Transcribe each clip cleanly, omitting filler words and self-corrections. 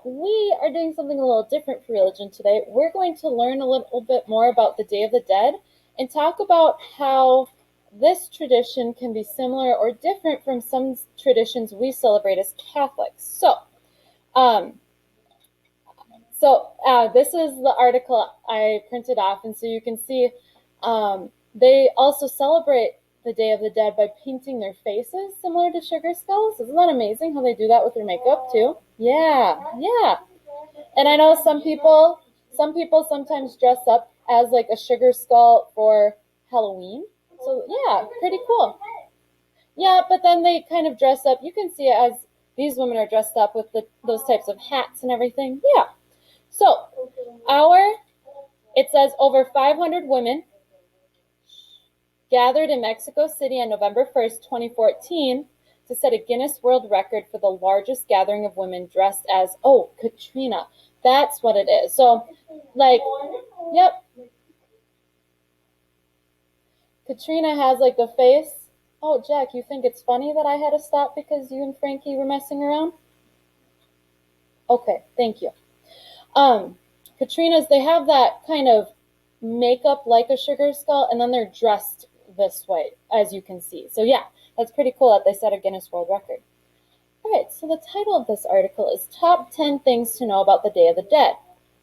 we are doing something a little different for religion today. We're going to learn a little bit more about the Day of the Dead and talk about how this tradition can be similar or different from some traditions we celebrate as Catholics. Um, this is the article I printed off, and so you can see they also celebrate the Day of the Dead by painting their faces similar to sugar skulls. Isn't that amazing how they do that with their makeup too? Yeah, yeah. And I know some people sometimes dress up as like a sugar skull for Halloween. So yeah, pretty cool. Yeah, but then they kind of dress up. You can see it as these women are dressed up with those types of hats and everything. Yeah. So our it says over 500 women gathered in Mexico City on November 1st, 2014 to set a Guinness World Record for the largest gathering of women dressed as, Katrina. That's what it is. So, like, yep, Katrina has like the face. Oh, Jack, you think it's funny that I had to stop because you and Frankie were messing around? Okay, thank you. Um, Katrina's, they have that kind of makeup like a sugar skull, and then they're dressed this way, as you can see. So yeah, that's pretty cool that they set a Guinness World Record. All right, so the title of this article is Top 10 Things to Know About the Day of the Dead.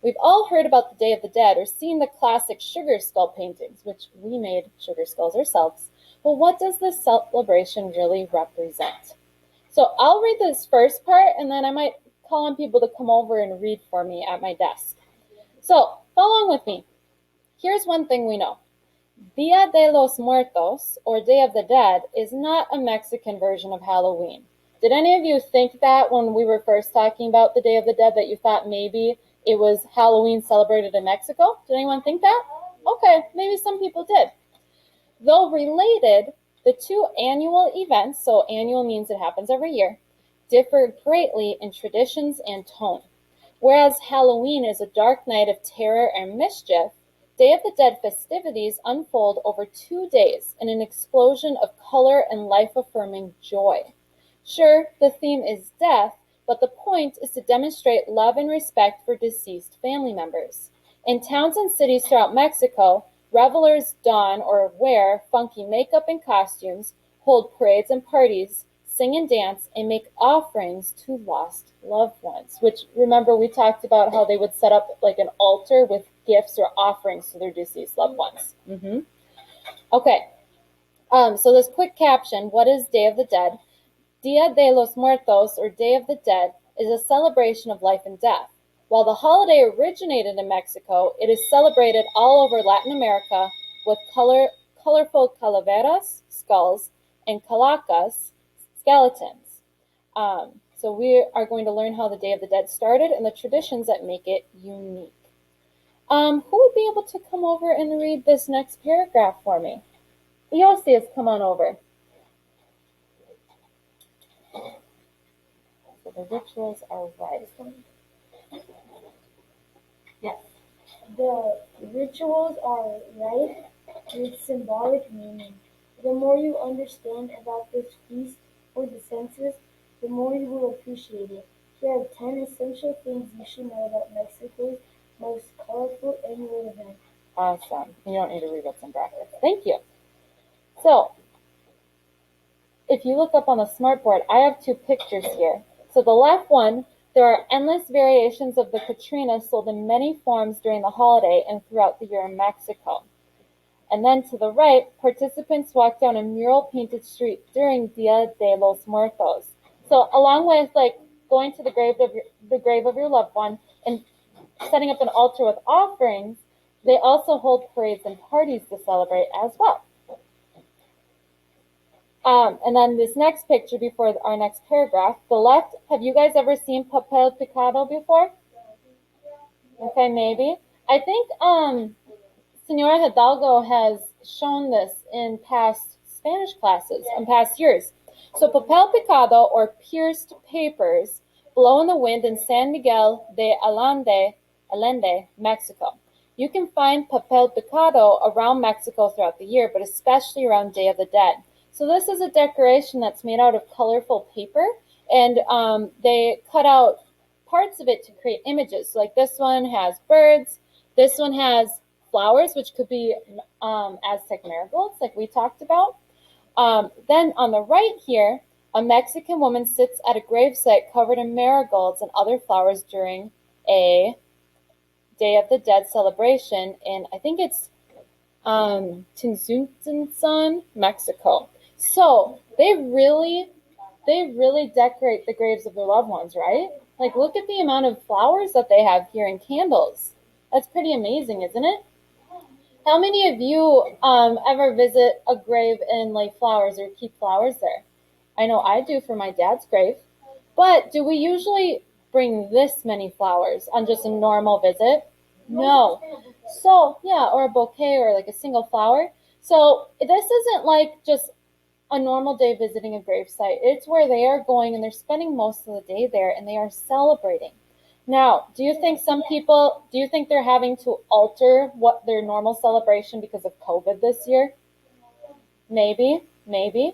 We've all heard about the Day of the Dead or seen the classic sugar skull paintings, which we made sugar skulls ourselves. But what does this celebration really represent? So I'll read this first part, and then I might call on people to come over and read for me at my desk. So follow along with me. Here's one thing we know. Dia de los Muertos, or Day of the Dead, is not a Mexican version of Halloween. Did any of you think that when we were first talking about the Day of the Dead, that you thought maybe it was Halloween celebrated in Mexico? Did anyone think that? Okay, maybe some people did. Though related, the two annual events, so annual means it happens every year, differ greatly in traditions and tone. Whereas Halloween is a dark night of terror and mischief, Day of the Dead festivities unfold over 2 days in an explosion of color and life-affirming joy. Sure, the theme is death, but the point is to demonstrate love and respect for deceased family members. In towns and cities throughout Mexico, revelers don or wear funky makeup and costumes, hold parades and parties, sing and dance, and make offerings to lost loved ones. Which, remember, we talked about how they would set up like an altar with gifts or offerings to their deceased loved ones. Okay, so this quick caption, what is Day of the Dead? Dia de los Muertos, or Day of the Dead, is a celebration of life and death. While the holiday originated in Mexico, it is celebrated all over Latin America with colorful calaveras, skulls, and calacas, skeletons. So we are going to learn how the Day of the Dead started and the traditions that make it unique. Who would be able to come over and read this next paragraph for me? Iosius, come on over. So the rituals are right. Yes. The rituals are rife with symbolic meaning. The more you understand about this feast or the census, the more you will appreciate it. Here are 10 essential things you should know about Mexico's most colorful annual event. Awesome. You don't need to read what's in brackets. Thank you. So, if you look up on the smartboard, I have two pictures here. So the left one, there are endless variations of the Katrina sold in many forms during the holiday and throughout the year in Mexico. And then to the right, participants walk down a mural-painted street during Dia de los Muertos. So along with like going to the grave of your loved one and setting up an altar with offerings, they also hold parades and parties to celebrate as well. And then this next picture before our next paragraph, the left, have you guys ever seen papel picado before? Okay, maybe. I think Senora Hidalgo has shown this in past Spanish classes, in past years. So papel picado, or pierced papers, blow in the wind in San Miguel de Allende, Mexico. You can find papel picado around Mexico throughout the year, but especially around Day of the Dead. So this is a decoration that's made out of colorful paper, and they cut out parts of it to create images. So like this one has birds, this one has flowers, which could be Aztec marigolds, like we talked about. Then on the right here, a Mexican woman sits at a gravesite covered in marigolds and other flowers during a Day of the Dead celebration in, I think it's Tinzuntzan, Mexico. So they really decorate the graves of their loved ones, right? Like, look at the amount of flowers that they have here and candles. That's pretty amazing, isn't it? How many of you ever visit a grave and lay flowers or keep flowers there? I know I do for my dad's grave. But do we usually bring this many flowers on just a normal visit? No. So, yeah, or a bouquet or like a single flower. So, this isn't like just a normal day visiting a gravesite. It's where they are going and they're spending most of the day there and they are celebrating. Now, do you think they're having to alter what their normal celebration because of COVID this year? Maybe, maybe.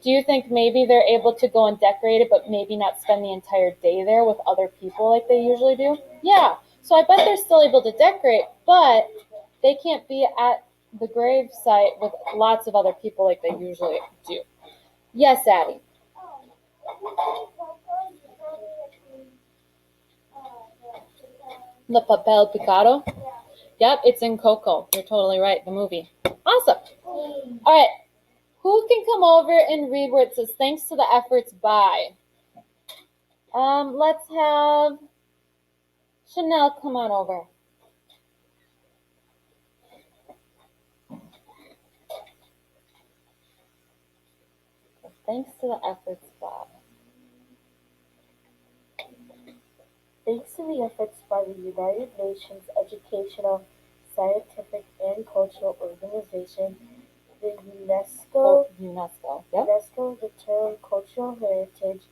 Do you think maybe they're able to go and decorate it, but maybe not spend the entire day there with other people like they usually do? Yeah. So I bet they're still able to decorate, but they can't be at the grave site with lots of other people like they usually do. Yes, Addie. The Papel Picado. Yep, it's in Coco. You're totally right. The movie. Awesome. All right. Who can come over and read where it says thanks to the efforts by? Let's have Chanel come on over. Thanks to the efforts by. Thanks to the efforts by the United Nations Educational, Scientific, and Cultural Organization, the Yep. UNESCO, the term cultural heritage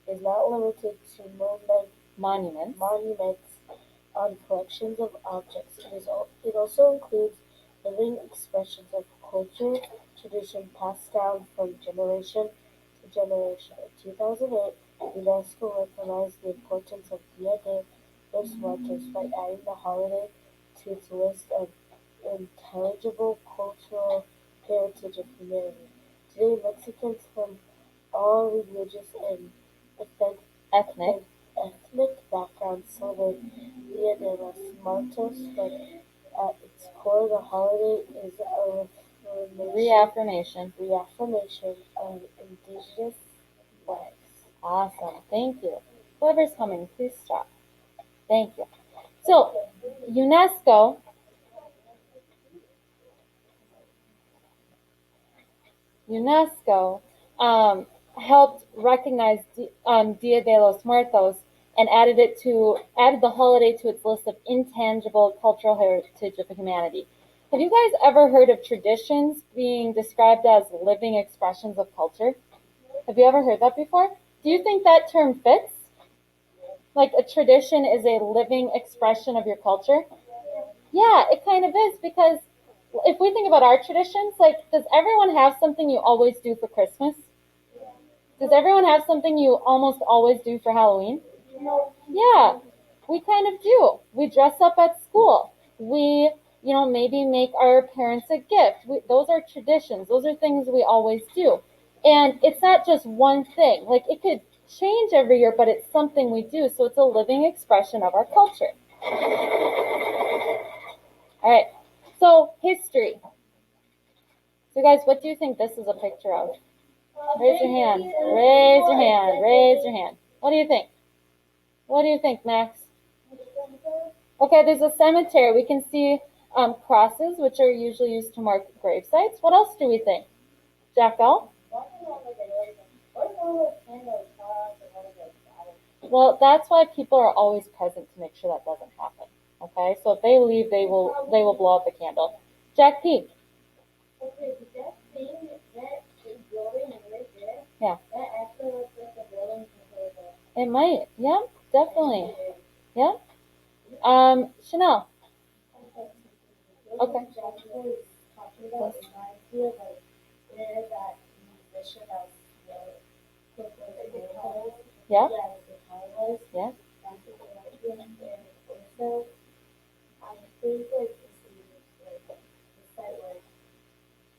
is not limited to Monuments. monuments on collections of objects. It also includes living expressions of culture, tradition passed down from generation to generation. In 2008, UNESCO recognized the importance of Dia de los Muertos by adding the holiday to its list of intangible cultural heritage of humanity. Today, Mexicans from all religious and Ethnic. ethnic backgrounds celebrate Dia de los Muertos, but at its core, the holiday is a reaffirmation of indigenous lives. Awesome. Thank you. Whoever's coming, please stop. Thank you. So, UNESCO helped recognize Dia de los Muertos and added the holiday to its list of intangible cultural heritage of humanity. Have you guys ever heard of traditions being described as living expressions of culture? Have you ever heard that before? Do you think that term fits? Like a tradition is a living expression of your culture? Yeah, it kind of is because if we think about our traditions, like, does everyone have something you always do for Christmas? Does everyone have something you almost always do for Halloween? Yeah, we kind of do. We dress up at school. We, maybe make our parents a gift. Those are traditions. Those are things we always do. And it's not just one thing. Like, it could change every year, but it's something we do. So it's a living expression of our culture. All right. So, history. So, guys, what do you think this is a picture of? Raise your hand. Raise your hand. Raise your hand. What do you think? What do you think, Max? Okay, there's a cemetery. We can see crosses, which are usually used to mark grave sites. What else do we think? Jackal? Well, that's why people are always present to make sure that doesn't happen. Okay, so if they leave, they will blow out the candle. Jack P. Okay, but that thing, that building right there, Yeah. that actually looks like a building from the. It might. Yeah, definitely. Yeah. Chanel. Okay. Yeah. Yeah. think like like the site where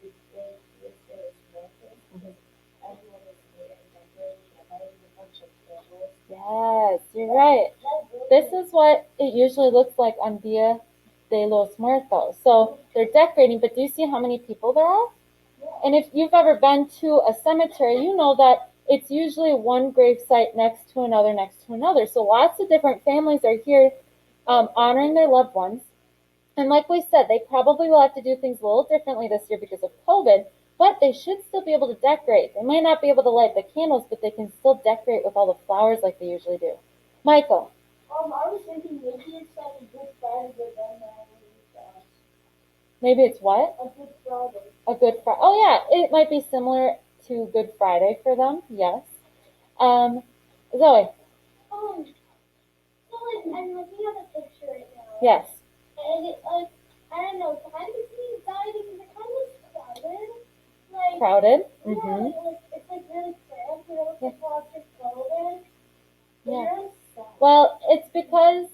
the day this day is Muertos, Mhm. everyone is made and decorated and lighting a bunch of candles. Yes, you're right. This is what it usually looks like on Dia de los Muertos. So they're decorating, but do you see how many people there are? And if you've ever been to a cemetery, you know that it's usually one grave site next to another, next to another. So lots of different families are here honoring their loved ones. And like we said, they probably will have to do things a little differently this year because of COVID, but they should still be able to decorate. They might not be able to light the candles, but they can still decorate with all the flowers like they usually do. Michael, I was thinking maybe it's like a Good Friday, but then that was us. maybe it's what? A Good Friday. A Good Friday. Oh, yeah, it might be similar to Good Friday for them, yes. Zoe, Um, so like I'm looking at the picture right now. yes. And it like I don't know, kind of seems dying because it kind of looks crowded. Like Crowded? yeah, Mm-hmm. it's like really cramped. It looks Yeah. like lots of clothing. Yeah. Really sad. Well, it's because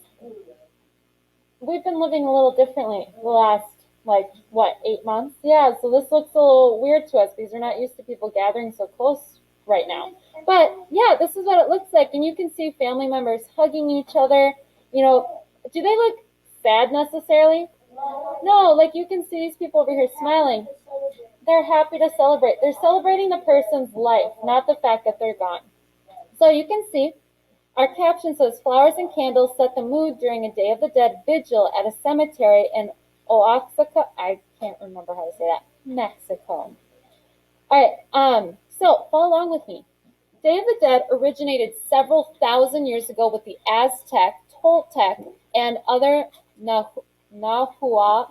we've been living a little differently the last, like, what, 8 months? Yeah, so this looks a little weird to us because we're not used to people gathering so close right now. But yeah, this is what it looks like, and you can see family members hugging each other. You know, do they look sad necessarily? No, like you can see these people over here smiling. They're happy to celebrate. They're celebrating the person's life, not the fact that they're gone. So you can see our caption says flowers and candles set the mood during a Day of the Dead vigil at a cemetery in Oaxaca. I can't remember how to say that. Mexico. All right. So follow along with me. Day of the Dead originated several thousand years ago with the Aztec, Toltec, and other Nahua,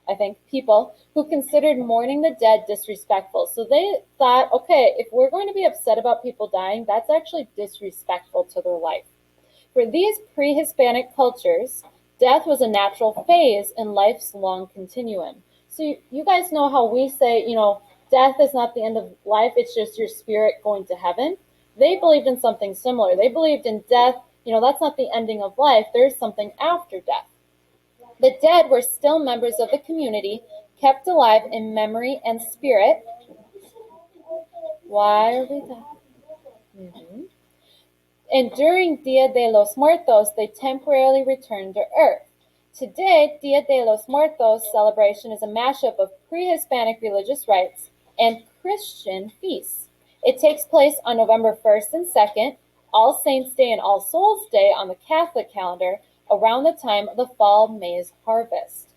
I think, people who considered mourning the dead disrespectful. So they thought, okay, if we're going to be upset about people dying, that's actually disrespectful to their life. For these pre-Hispanic cultures, death was a natural phase in life's long continuum. So you guys know how we say, death is not the end of life, it's just your spirit going to heaven. They believed in something similar. They believed in death, that's not the ending of life, there's something after death. The dead were still members of the community, kept alive in memory and spirit. Why are we talking? Mm-hmm. And during Dia de los Muertos, they temporarily returned to Earth. Today, Dia de los Muertos celebration is a mashup of pre-Hispanic religious rites and Christian feasts. It takes place on November 1st and 2nd, All Saints' Day and All Souls' Day on the Catholic calendar, around the time of the fall maize harvest.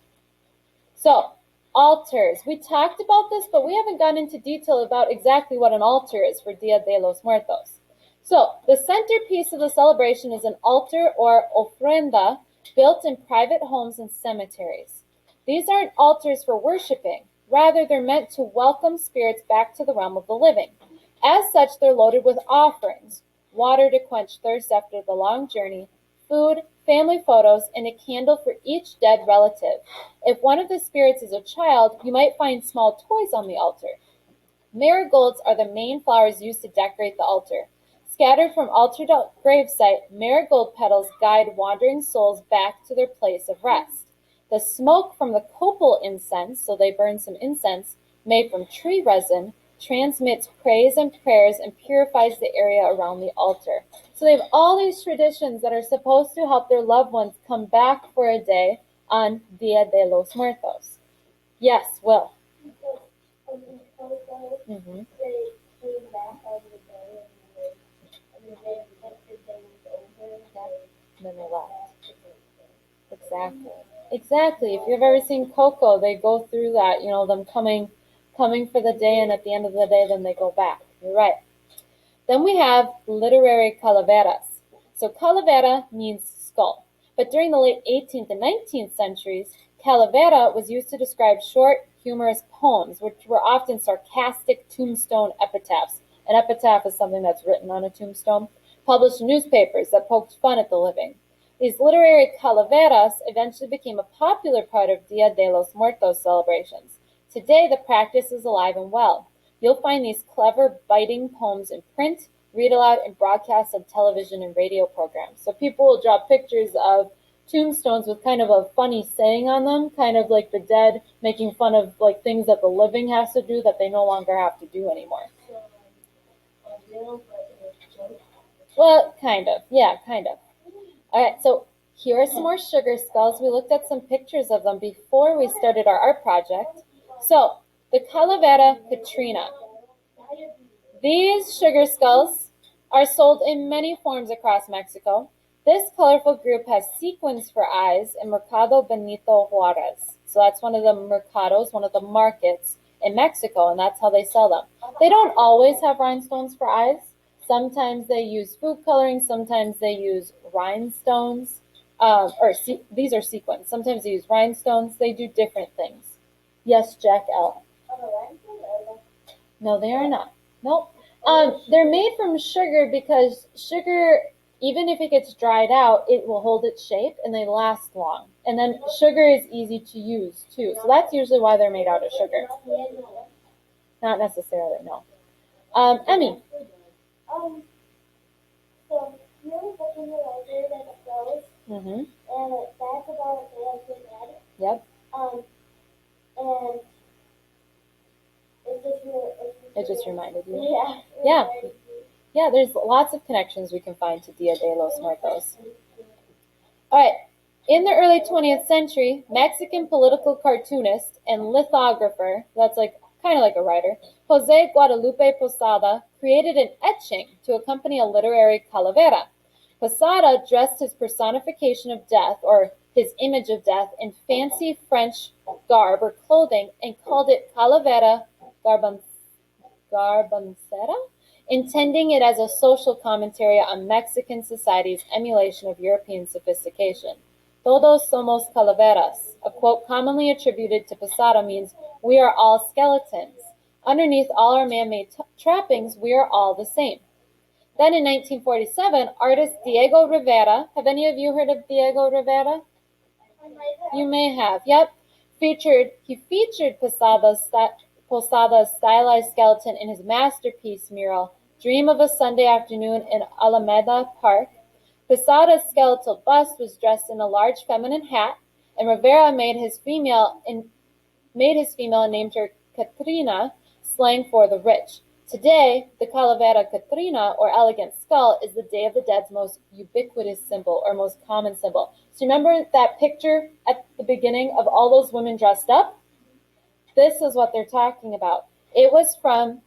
So, altars. We talked about this, but we haven't gone into detail about exactly what an altar is for Dia de los Muertos. So, the centerpiece of the celebration is an altar or ofrenda built in private homes and cemeteries. These aren't altars for worshiping. Rather, they're meant to welcome spirits back to the realm of the living. As such, they're loaded with offerings, water to quench thirst after the long journey, food, family photos, and a candle for each dead relative. If one of the spirits is a child, you might find small toys on the altar. Marigolds are the main flowers used to decorate the altar. Scattered from altar to gravesite, marigold petals guide wandering souls back to their place of rest. The smoke from the copal incense, so they burn some incense, made from tree resin, transmits praise and prayers and purifies the area around the altar. So they have all these traditions that are supposed to help their loved ones come back for a day on Dia de los Muertos. Yes, Will. Mm-hmm. They came back on the day and the day was over. Then they left. Exactly. Exactly. If you've ever seen Coco, they go through that, them coming for the day, and at the end of the day, then they go back. You're right. Then we have literary calaveras. So calavera means skull. But during the late 18th and 19th centuries, calavera was used to describe short, humorous poems, which were often sarcastic tombstone epitaphs. An epitaph is something that's written on a tombstone, published in newspapers that poked fun at the living. These literary calaveras eventually became a popular part of Dia de los Muertos celebrations. Today, the practice is alive and well. You'll find these clever, biting poems in print, read aloud, and broadcast on television and radio programs. So people will draw pictures of tombstones with kind of a funny saying on them, kind of like the dead making fun of like things that the living has to do that they no longer have to do anymore. So like a real but a joke. Well, kind of. Yeah, kind of. All right, so here are some more sugar skulls. We looked at some pictures of them before we started our art project. So, the Calavera Catrina. These sugar skulls are sold in many forms across Mexico. This colorful group has sequins for eyes in Mercado Benito Juarez. So that's one of the mercados, one of the markets in Mexico, and that's how they sell them. They don't always have rhinestones for eyes. Sometimes they use food coloring, sometimes they use rhinestones, these are sequins. Sometimes they use rhinestones. They do different things. Yes, Jack L. No, they are not. Nope. They're made from sugar because sugar, even if it gets dried out, it will hold its shape and they last long. And then sugar is easy to use too. So that's usually why they're made out of sugar. Not necessarily, no. Emmy. Um, so you were looking at a library that goes, Mm-hmm. and that's about a day of the dead. Yep. And It just reminded you. yeah. Yeah. Yeah, there's lots of connections we can find to Dia de los Muertos. All right. In the early 20th century, Mexican political cartoonist and lithographer, that's like kind of like a writer, Jose Guadalupe Posada created an etching to accompany a literary calavera. Posada dressed his personification of death, or his image of death, in fancy French garb or clothing and called it Calavera Garbancera, intending it as a social commentary on Mexican society's emulation of European sophistication. Todos somos calaveras, a quote commonly attributed to Posada, means we are all skeletons. Underneath all our man-made trappings, we are all the same. Then in 1947, artist Diego Rivera, have any of you heard of Diego Rivera? You may have, yep. He featured Posada's stylized skeleton in his masterpiece mural, Dream of a Sunday Afternoon in Alameda Park. Posada's skeletal bust was dressed in a large feminine hat, and Rivera made his female and named her Catrina, slang for the rich. Today, the Calavera Catrina, or elegant skull, is the Day of the Dead's most ubiquitous symbol, or most common symbol. So remember that picture at the beginning of all those women dressed up? This is what they're talking about. It was from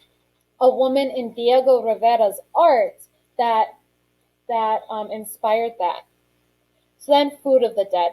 a woman in Diego Rivera's art that inspired that. So then, food of the dead.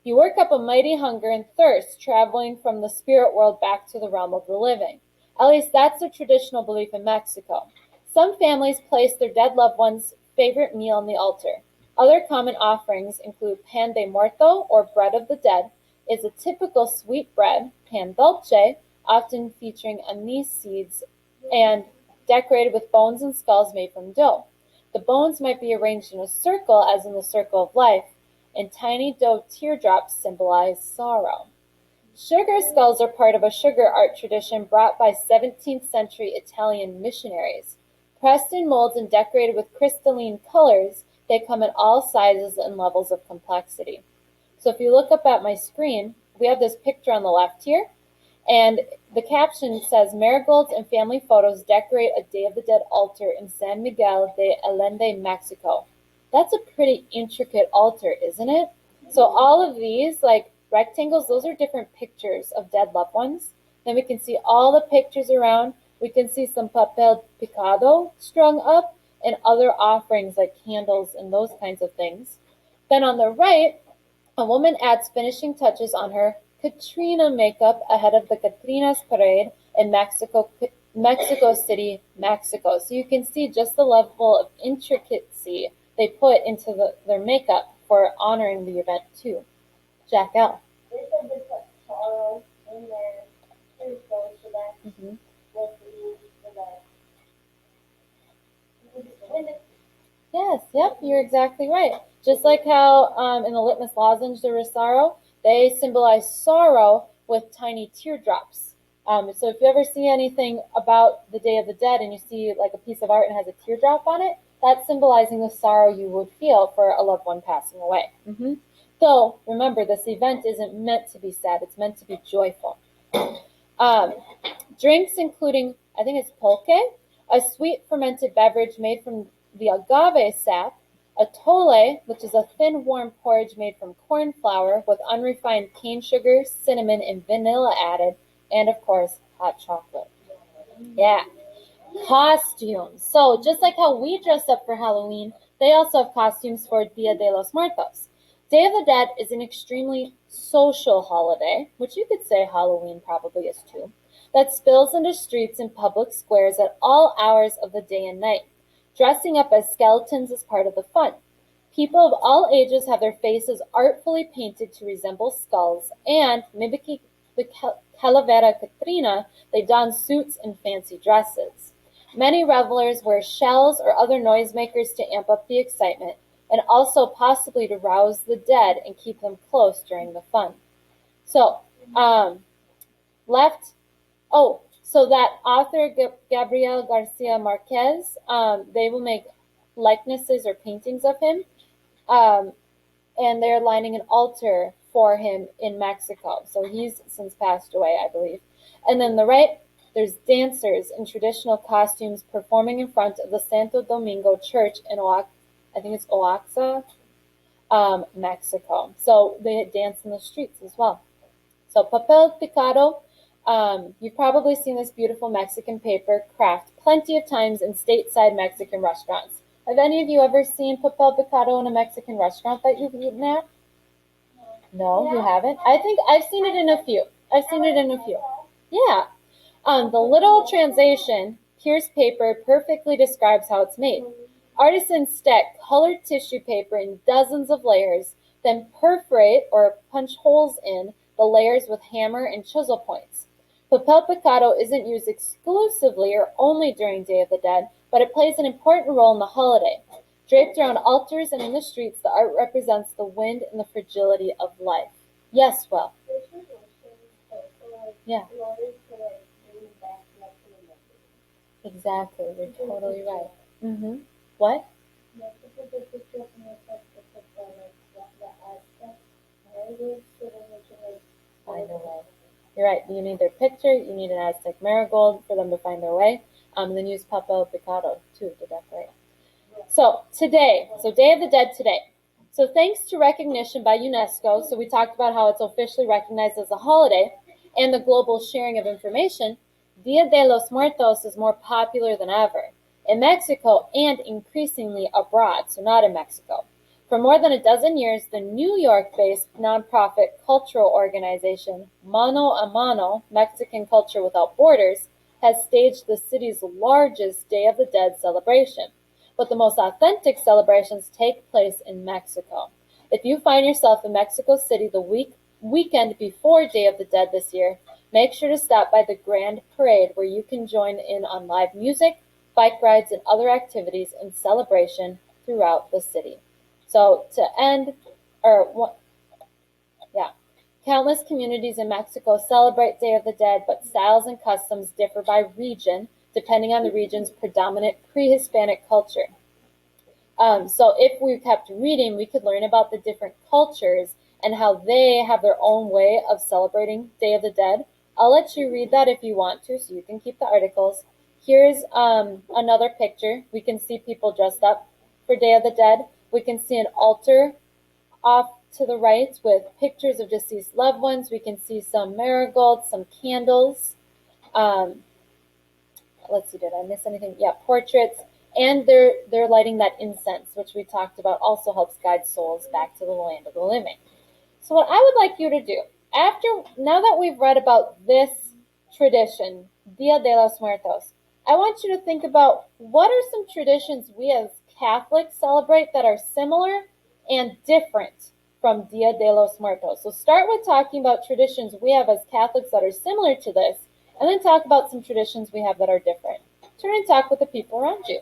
You work up a mighty hunger and thirst, traveling from the spirit world back to the realm of the living. At least that's the traditional belief in Mexico. Some families place their dead loved one's favorite meal on the altar. Other common offerings include pan de muerto, or bread of the dead, is a typical sweet bread, pan dulce, often featuring anise seeds and decorated with bones and skulls made from dough. The bones might be arranged in a circle, as in the circle of life, and tiny dough teardrops symbolize sorrow. Sugar skulls are part of a sugar art tradition brought by 17th century Italian missionaries. Pressed in molds and decorated with crystalline colors, they come in all sizes and levels of complexity. So if you look up at my screen, we have this picture on the left here, and the caption says, "Marigolds and family photos decorate a Day of the Dead altar in San Miguel de Allende, Mexico." That's a pretty intricate altar, isn't it? So all of these, like rectangles, those are different pictures of dead loved ones. Then we can see all the pictures around. We can see some papel picado strung up and other offerings like candles and those kinds of things. Then on the right, a woman adds finishing touches on her Katrina makeup ahead of the Catrinas parade in Mexico City, Mexico. So you can see just the level of intricacy they put into their makeup for honoring the event too. Jack L. They said they put sorrow in their tombstones for that. Mm-hmm. Yes, yep, you're exactly right. Just like how in the litmus lozenge there was sorrow, they symbolize sorrow with tiny teardrops. So if you ever see anything about the Day of the Dead and you see like a piece of art and has a teardrop on it, That's symbolizing the sorrow you would feel for a loved one passing away. Though, remember, this event isn't meant to be sad, it's meant to be joyful. Um, Drinks including, I think it's pulque, a sweet fermented beverage made from the agave sap, a tole, which is a thin warm porridge made from corn flour with unrefined cane sugar, cinnamon, and vanilla added, and of course, hot chocolate. Yeah. Costumes. So just like how we dress up for Halloween, they also have costumes for Dia de los Muertos. Day of the Dead is an extremely social holiday, which you could say Halloween probably is too, that spills into streets and public squares at all hours of the day and night. Dressing up as skeletons is part of the fun. People of all ages have their faces artfully painted to resemble skulls, and, mimicking the Calavera Catrina, they don suits and fancy dresses. Many revelers wear shells or other noisemakers to amp up the excitement, and also possibly to rouse the dead and keep them close during the fun. So, left, so that author Gabriel Garcia Marquez, they will make likenesses or paintings of him, um, and they're lining an altar for him in Mexico. So he's since passed away, I believe. And then the right, there's dancers in traditional costumes performing in front of the Santo Domingo Church in I think it's Oaxaca, Mexico. So they dance in the streets as well. So papel picado, you've probably seen this beautiful Mexican paper craft plenty of times in stateside Mexican restaurants. Have any of you ever seen papel picado in a Mexican restaurant that you've eaten at? No, you haven't? I think I've seen it in a few. I've seen it in a few. Yeah. The literal translation, pierced paper, perfectly describes how it's made. Artisans stack colored tissue paper in dozens of layers, then perforate or punch holes in the layers with hammer and chisel points. Papel picado isn't used exclusively or only during Day of the Dead, but it plays an important role in the holiday. Draped around altars and in the streets, the art represents the wind and the fragility of life. Yes, well. Yeah. Exactly. You're totally right. What? Find their way. You're right. You need their picture. You need an Aztec marigold for them to find their way. And then use papel picado too to decorate. So today, Day of the Dead today. So thanks to recognition by UNESCO, so we talked about how it's officially recognized as a holiday, and the global sharing of information, Dia de los Muertos is more popular than ever, in Mexico and increasingly abroad, so not in Mexico. For more than a dozen years, the New York-based nonprofit cultural organization Mano a Mano, Mexican Culture Without Borders, has staged the city's largest Day of the Dead celebration. But the most authentic celebrations take place in Mexico. If you find yourself in Mexico City the weekend before Day of the Dead this year, make sure to stop by the Grand Parade where you can join in on live music, bike rides, and other activities in celebration throughout the city. So to end, countless communities in Mexico celebrate Day of the Dead, but styles and customs differ by region, depending on the region's predominant pre-Hispanic culture. So if we kept reading, we could learn about the different cultures and how they have their own way of celebrating Day of the Dead. I'll let you read that if you want to, so you can keep the articles. Here's another picture. We can see people dressed up for Day of the Dead. We can see an altar off to the right with pictures of deceased loved ones. We can see some marigolds, some candles. Let's see, did I miss anything? Yeah, portraits. And they're lighting that incense, which we talked about also helps guide souls back to the land of the living. So what I would like you to do, now that we've read about this tradition, Dia de los Muertos, I want you to think about what are some traditions we as Catholics celebrate that are similar and different from Dia de los Muertos. So start with talking about traditions we have as Catholics that are similar to this, and then talk about some traditions we have that are different. Turn and talk with the people around you.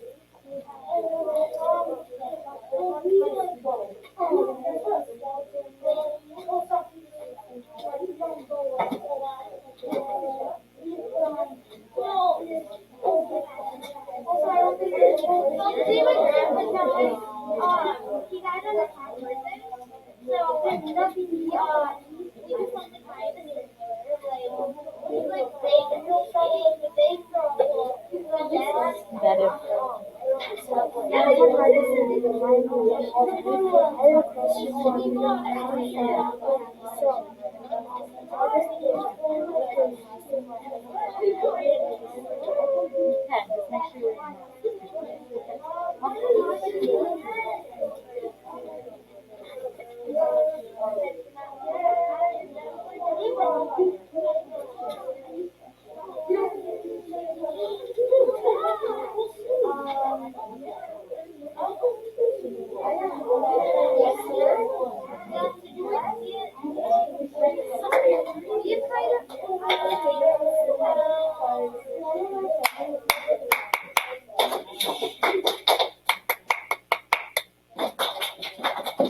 That is.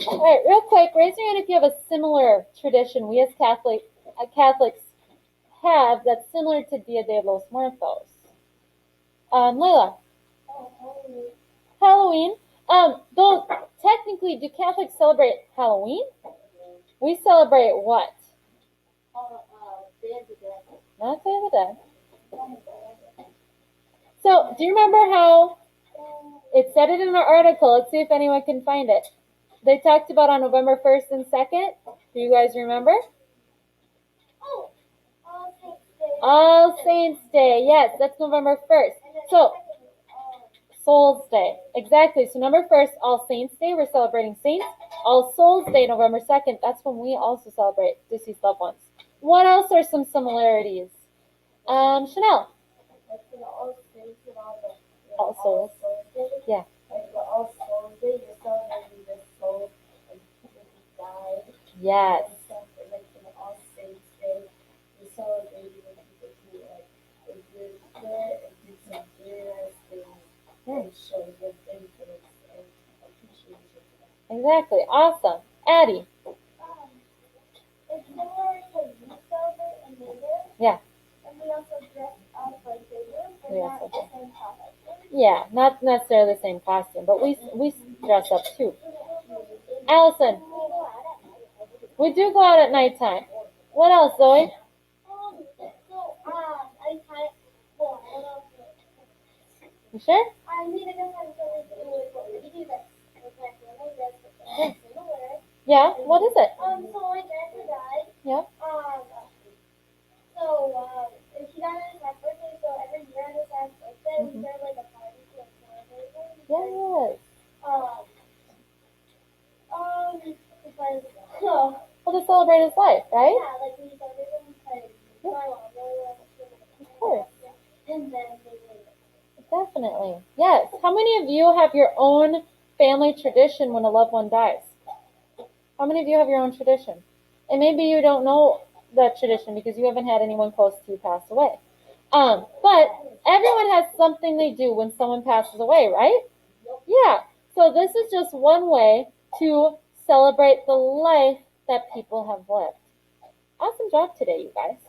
All right, real quick, raise your hand if you have a similar tradition we as Catholics have that's similar to Dia de los Muertos. Layla, Halloween. Though technically, do Catholics celebrate Halloween? We celebrate what? Not Day of the Dead. So, do you remember how it said it in our article? Let's see if anyone can find it. They talked about on November 1st and 2nd. Do you guys remember? All Saints Day. Yes, that's November 1st. So, Souls Day. Exactly. So, November 1st, All Saints Day. We're celebrating saints. All Souls Day, November 2nd. That's when we also celebrate deceased loved ones. What else are some similarities? Chanel. All Souls. Yeah. Yes. Exactly. Awesome. Addie. Yeah. Yeah, not necessarily the same costume, but we dress up too. Allison. We do go out at nighttime. What else, Zoe? You sure? Yeah. What is it? Yeah. Yes. Well, to celebrate his life, right? Of course. Definitely. Yes. How many of you have your own family tradition when a loved one dies? How many of you have your own tradition? And maybe you don't know that tradition because you haven't had anyone close to you pass away. But everyone has something they do when someone passes away, right? Yeah. So this is just one way to celebrate the life that people have lived. Awesome job today, you guys.